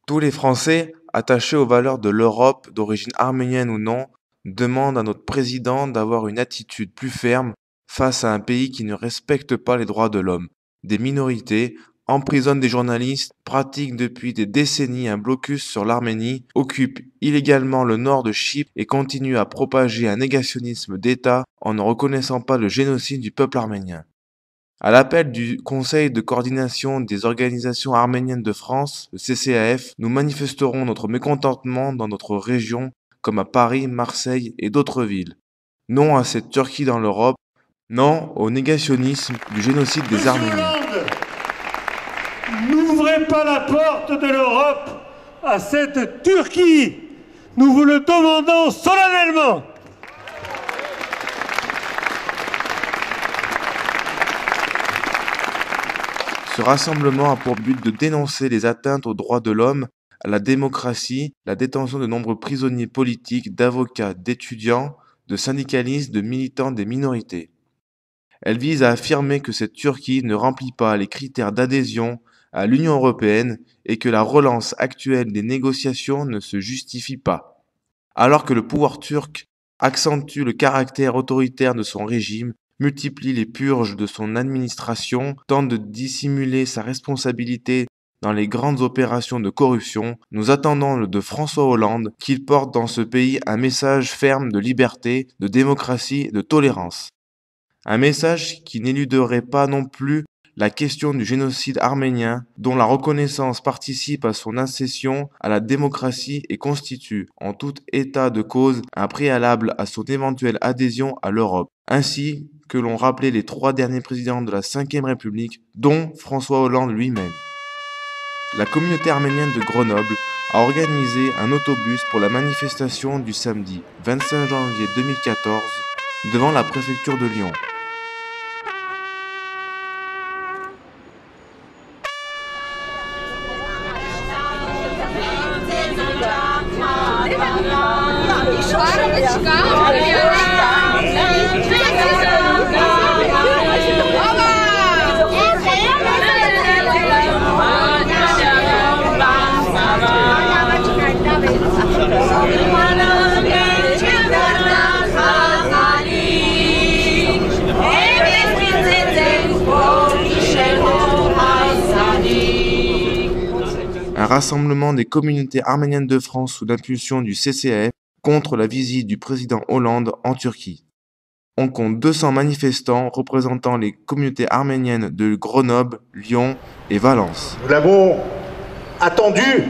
Tous les Français, attachés aux valeurs de l'Europe, d'origine arménienne ou non, demandent à notre président d'avoir une attitude plus ferme face à un pays qui ne respecte pas les droits de l'homme, des minorités, emprisonne des journalistes, pratique depuis des décennies un blocus sur l'Arménie, occupe illégalement le nord de Chypre et continue à propager un négationnisme d'État en ne reconnaissant pas le génocide du peuple arménien. À l'appel du Conseil de coordination des organisations arméniennes de France, le CCAF, nous manifesterons notre mécontentement dans notre région, comme à Paris, Marseille et d'autres villes. Non à cette Turquie dans l'Europe, non au négationnisme du génocide des Arméniens. N'ouvrez pas la porte de l'Europe à cette Turquie. Nous vous le demandons solennellement. Ce rassemblement a pour but de dénoncer les atteintes aux droits de l'homme, à la démocratie, la détention de nombreux prisonniers politiques, d'avocats, d'étudiants, de syndicalistes, de militants des minorités. Elle vise à affirmer que cette Turquie ne remplit pas les critères d'adhésion à l'Union européenne et que la relance actuelle des négociations ne se justifie pas. Alors que le pouvoir turc accentue le caractère autoritaire de son régime, multiplie les purges de son administration, tente de dissimuler sa responsabilité dans les grandes opérations de corruption, nous attendons de François Hollande qu'il porte dans ce pays un message ferme de liberté, de démocratie et de tolérance. Un message qui n'éluderait pas non plus la question du génocide arménien, dont la reconnaissance participe à son accession à la démocratie et constitue, en tout état de cause, un préalable à son éventuelle adhésion à l'Europe, ainsi que l'ont rappelé les 3 derniers présidents de la Ve République, dont François Hollande lui-même. La communauté arménienne de Grenoble a organisé un autobus pour la manifestation du samedi 25 janvier 2014 devant la préfecture de Lyon. Un rassemblement des communautés arméniennes de France sous l'impulsion du CCAF contre la visite du président Hollande en Turquie. On compte 200 manifestants représentant les communautés arméniennes de Grenoble, Lyon et Valence. Nous l'avons attendu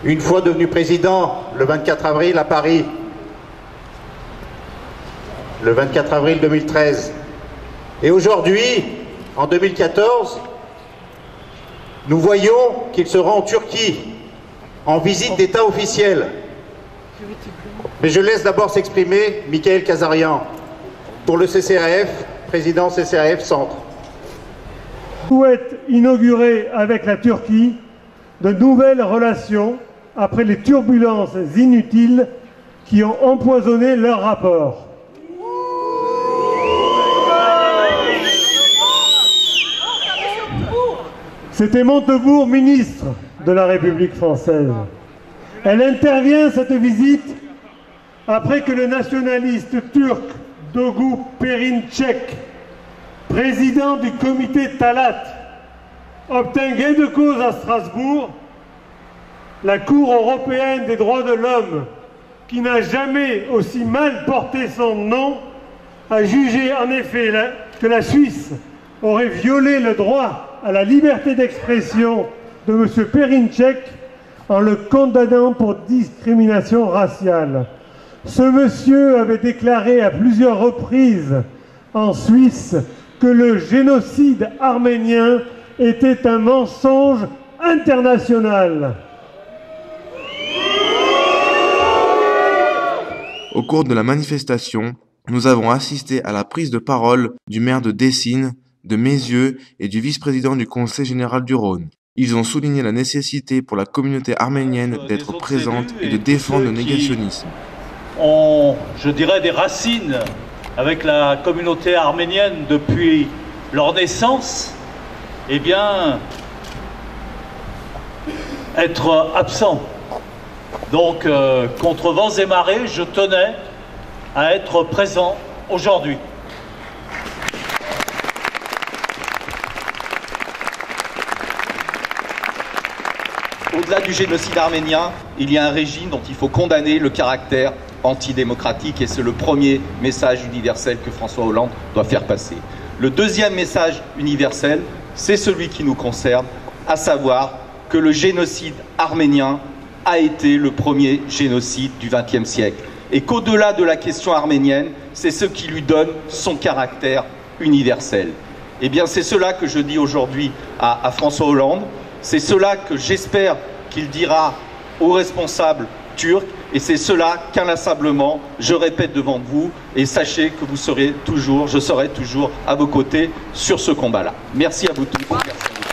une fois devenu président le 24 avril à Paris, le 24 avril 2013. Et aujourd'hui, en 2014, nous voyons qu'il se rend en Turquie, en visite d'État officielle. Mais je laisse d'abord s'exprimer Mickaël Kazarian, pour le CCAF, président CCAF Centre. Je souhaite inaugurer avec la Turquie de nouvelles relations après les turbulences inutiles qui ont empoisonné leur rapport. C'était Montebourg, ministre de la République française. Elle intervient, cette visite, après que le nationaliste turc Doğu Perinçek, président du comité Talat, obtint gain de cause à Strasbourg. La Cour européenne des droits de l'homme, qui n'a jamais aussi mal porté son nom, a jugé en effet que la Suisse aurait violé le droit à la liberté d'expression de M. Perinçek en le condamnant pour discrimination raciale. Ce monsieur avait déclaré à plusieurs reprises en Suisse que le génocide arménien était un mensonge international. Au cours de la manifestation, nous avons assisté à la prise de parole du maire de Dessines, de Meyzieux et du vice-président du Conseil général du Rhône. Ils ont souligné la nécessité pour la communauté arménienne d'être présente et de défendre le négationnisme. Ont, je dirais, des racines avec la communauté arménienne depuis leur naissance, eh bien, être absent. Donc, contre vents et marées, je tenais à être présent aujourd'hui. Au-delà du génocide arménien, il y a un régime dont il faut condamner le caractère antidémocratique et c'est le premier message universel que François Hollande doit faire passer. Le deuxième message universel, c'est celui qui nous concerne, à savoir que le génocide arménien a été le premier génocide du XXe siècle et qu'au-delà de la question arménienne, c'est ce qui lui donne son caractère universel. Eh bien, c'est cela que je dis aujourd'hui à François Hollande. C'est cela que j'espère qu'il dira aux responsables turcs et c'est cela qu'inlassablement je répète devant vous et sachez que je serai toujours à vos côtés sur ce combat-là. Merci à vous tous. Merci à vous tous.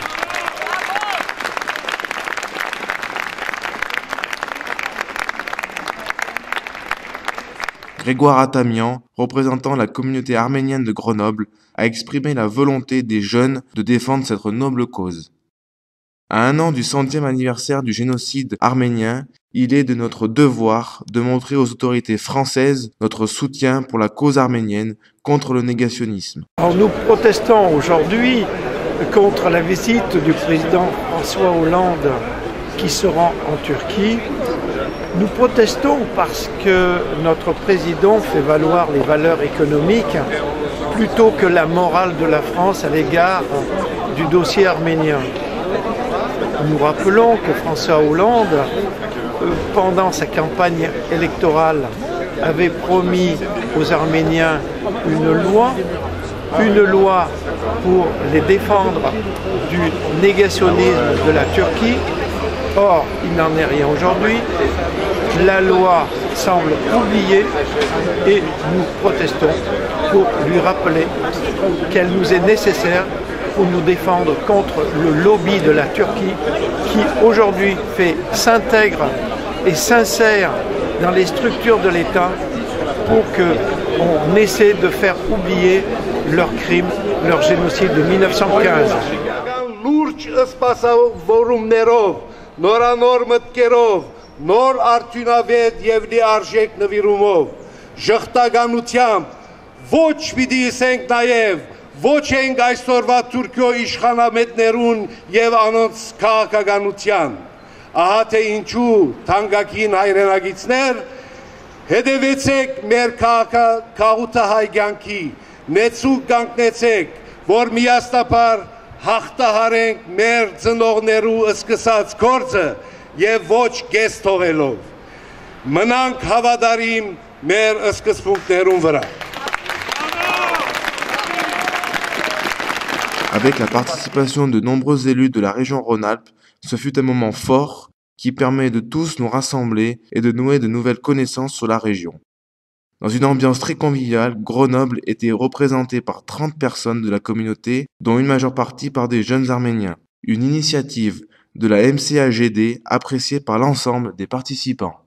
Grégoire Atamian, représentant la communauté arménienne de Grenoble, a exprimé la volonté des jeunes de défendre cette noble cause. À un an du 100e anniversaire du génocide arménien, il est de notre devoir de montrer aux autorités françaises notre soutien pour la cause arménienne contre le négationnisme. Alors nous protestons aujourd'hui contre la visite du président François Hollande qui se rend en Turquie. Nous protestons parce que notre président fait valoir les valeurs économiques plutôt que la morale de la France à l'égard du dossier arménien. Nous rappelons que François Hollande, pendant sa campagne électorale, avait promis aux Arméniens une loi pour les défendre du négationnisme de la Turquie. Or, il n'en est rien aujourd'hui. La loi semble oubliée et nous protestons pour lui rappeler qu'elle nous est nécessaire pour nous défendre contre le lobby de la Turquie qui aujourd'hui s'intègre et s'insère dans les structures de l'État pour qu'on essaie de faire oublier leurs crimes, leur génocide de 1915. Նորանոր մտքերով, նոր արդյունավետ եւ լիարժեք նվիրումով, ժխտականությամբ, ոչ պիտի ասենք նաեւ, ոչ ենք այսօրվա Թուրքիո իշխանամետներուն եւ անոնց քաղաքականության, ահա թե ինչու թանկագին հայրենագիցներ, հետևեցեք մեր քաղաքահայ կյանքի, նեցուկ կանգնեցեք, որ միասնաբար հաղթահարենք մեր ծնողներու սկսած գործը եւ ոչ կես թողելով։ Մնանք հավատարիմ մեր սկզբունքներուն վրա։ Avec la participation de nombreux élus de la région Rhône-Alpes, ce fut un moment fort qui permet de tous nous rassembler et de nouer de nouvelles connaissances sur la région. Dans une ambiance très conviviale, Grenoble était représenté par 30 personnes de la communauté, dont une majeure partie par des jeunes Arméniens. Une initiative de la MCAGD appréciée par l'ensemble des participants.